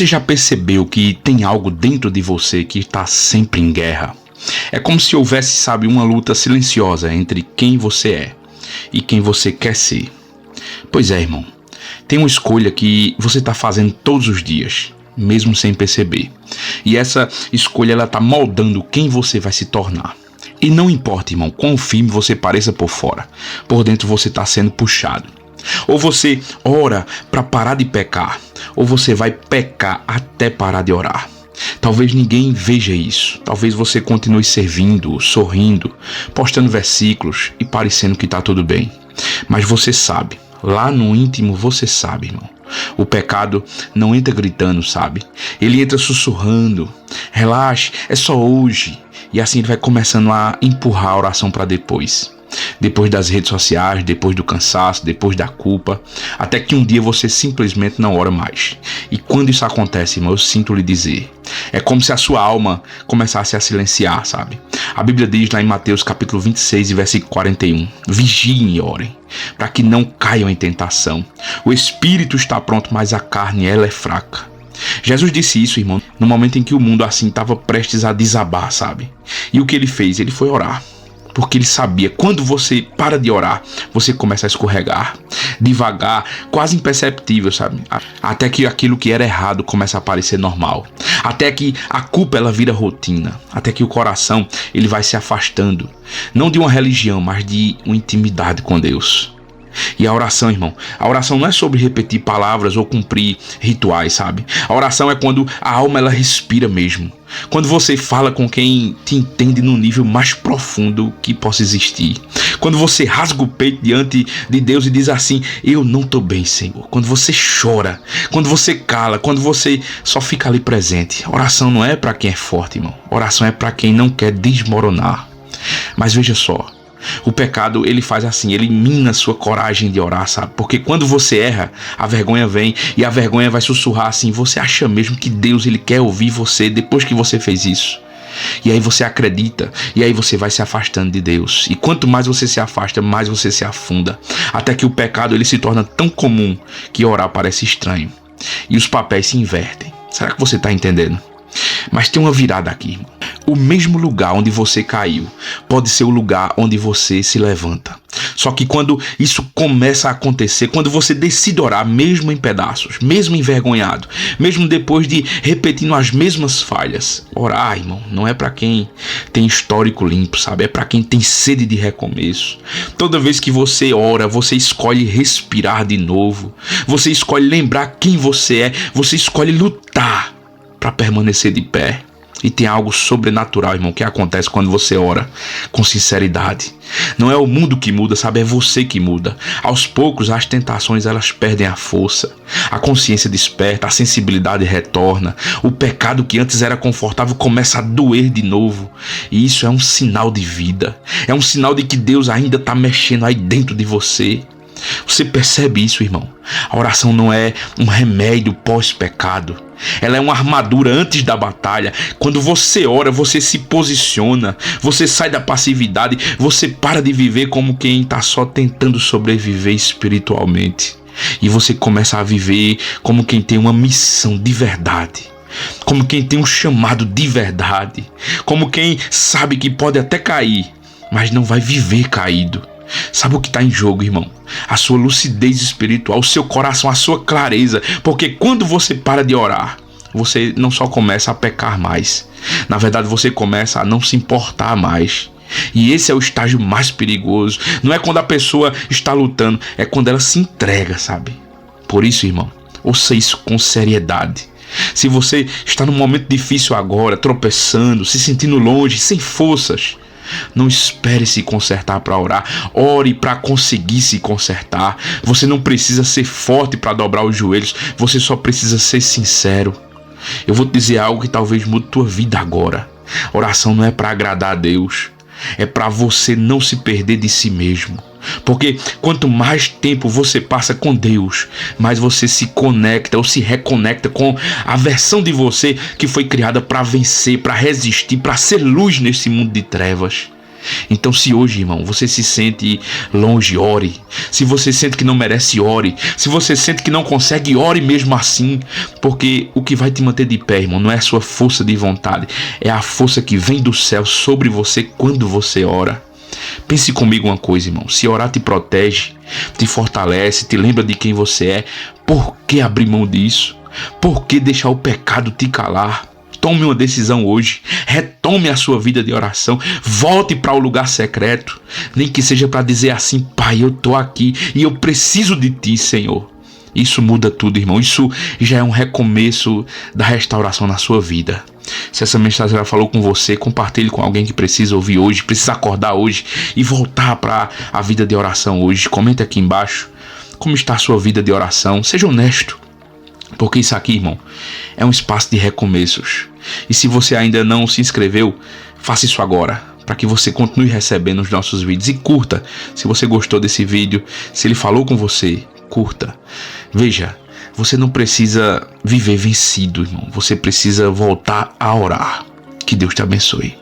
Você já percebeu que tem algo dentro de você que está sempre em guerra? É como se houvesse, sabe, uma luta silenciosa entre quem você é e quem você quer ser. Pois é, irmão. Tem uma escolha que você está fazendo todos os dias, mesmo sem perceber. E essa escolha, ela está moldando quem você vai se tornar. E não importa, irmão, quão firme você pareça por fora, por dentro você está sendo puxado. Ou você ora para parar de pecar, ou você vai pecar até parar de orar. Talvez ninguém veja isso. Talvez você continue servindo, sorrindo, postando versículos e parecendo que está tudo bem. Mas você sabe, lá no íntimo você sabe, irmão. O pecado não entra gritando, sabe? Ele entra sussurrando. Relaxe, é só hoje. E assim ele vai começando a empurrar a oração para depois. Depois das redes sociais, depois do cansaço, depois da culpa, até que um dia você simplesmente não ora mais. E quando isso acontece, irmão, eu sinto lhe dizer, é como se a sua alma começasse a silenciar, sabe? A Bíblia diz lá em Mateus capítulo 26 e versículo 41, vigiem e orem, para que não caiam em tentação. O espírito está pronto, mas a carne, ela é fraca. Jesus disse isso, irmão, no momento em que o mundo assim estava prestes a desabar, sabe? E o que ele fez? Ele foi orar. Porque ele sabia, quando você para de orar, você começa a escorregar, devagar, quase imperceptível, sabe? Até que aquilo que era errado começa a parecer normal. Até que a culpa ela vira rotina. Até que o coração ele vai se afastando. Não de uma religião, mas de uma intimidade com Deus. E a oração, irmão, a oração não é sobre repetir palavras ou cumprir rituais, sabe? A oração é quando a alma ela respira mesmo. Quando você fala com quem te entende no nível mais profundo que possa existir. Quando você rasga o peito diante de Deus e diz assim, eu não estou bem, Senhor. Quando você chora, quando você cala, quando você só fica ali presente. A oração não é para quem é forte, irmão. A oração é para quem não quer desmoronar. Mas veja só. O pecado, ele faz assim, ele mina a sua coragem de orar, sabe? Porque quando você erra, a vergonha vem e a vergonha vai sussurrar assim, você acha mesmo que Deus, ele quer ouvir você depois que você fez isso? E aí você acredita, e aí você vai se afastando de Deus. E quanto mais você se afasta, mais você se afunda. Até que o pecado, ele se torna tão comum que orar parece estranho. E os papéis se invertem. Será que você está entendendo? Mas tem uma virada aqui, irmão. O mesmo lugar onde você caiu pode ser o lugar onde você se levanta. Só que quando isso começa a acontecer, quando você decide orar mesmo em pedaços, mesmo envergonhado, mesmo depois de repetindo as mesmas falhas, orar, irmão, não é para quem tem histórico limpo, sabe? É para quem tem sede de recomeço. Toda vez que você ora, você escolhe respirar de novo, você escolhe lembrar quem você é, você escolhe lutar para permanecer de pé. E tem algo sobrenatural, irmão, que acontece quando você ora com sinceridade. Não é o mundo que muda, sabe? É você que muda. Aos poucos, as tentações, elas perdem a força. A consciência desperta, a sensibilidade retorna. O pecado que antes era confortável começa a doer de novo. E isso é um sinal de vida. É um sinal de que Deus ainda está mexendo aí dentro de você. Você percebe isso, irmão? A oração não é um remédio pós-pecado. Ela é uma armadura antes da batalha. Quando você ora, você se posiciona. Você sai da passividade. Você para de viver como quem está só tentando sobreviver espiritualmente. E você começa a viver como quem tem uma missão de verdade. Como quem tem um chamado de verdade. Como quem sabe que pode até cair, mas não vai viver caído. Sabe o que está em jogo, irmão? A sua lucidez espiritual, o seu coração, a sua clareza. Porque quando você para de orar, você não só começa a pecar mais. Na verdade, você começa a não se importar mais. E esse é o estágio mais perigoso. Não é quando a pessoa está lutando, é quando ela se entrega, sabe? Por isso, irmão, ouça isso com seriedade. Se você está num momento difícil agora, tropeçando, se sentindo longe, sem forças, não espere se consertar para orar. Ore para conseguir se consertar. Você não precisa ser forte para dobrar os joelhos. Você só precisa ser sincero. Eu vou te dizer algo que talvez mude tua vida agora. Oração não é para agradar a Deus. É para você não se perder de si mesmo. Porque quanto mais tempo você passa com Deus, mais você se conecta ou se reconecta com a versão de você que foi criada para vencer, para resistir, para ser luz nesse mundo de trevas. Então, se hoje, irmão, você se sente longe, ore. Se você sente que não merece, ore. Se você sente que não consegue, ore mesmo assim. Porque o que vai te manter de pé, irmão, não é a sua força de vontade. É a força que vem do céu sobre você quando você ora. Pense comigo uma coisa, irmão. Se orar te protege, te fortalece, te lembra de quem você é, por que abrir mão disso? Por que deixar o pecado te calar? Tome uma decisão hoje, retome a sua vida de oração, volte para o lugar secreto, nem que seja para dizer assim: Pai, eu estou aqui e eu preciso de Ti, Senhor. Isso muda tudo, irmão. Isso já é um recomeço da restauração na sua vida. Se essa mensagem já falou com você, compartilhe com alguém que precisa ouvir hoje, precisa acordar hoje e voltar para a vida de oração hoje. Comente aqui embaixo como está a sua vida de oração. Seja honesto. Porque isso aqui, irmão, é um espaço de recomeços. E se você ainda não se inscreveu, faça isso agora, para que você continue recebendo os nossos vídeos. E curta, se você gostou desse vídeo, se ele falou com você, curta. Veja, você não precisa viver vencido, irmão. Você precisa voltar a orar. Que Deus te abençoe.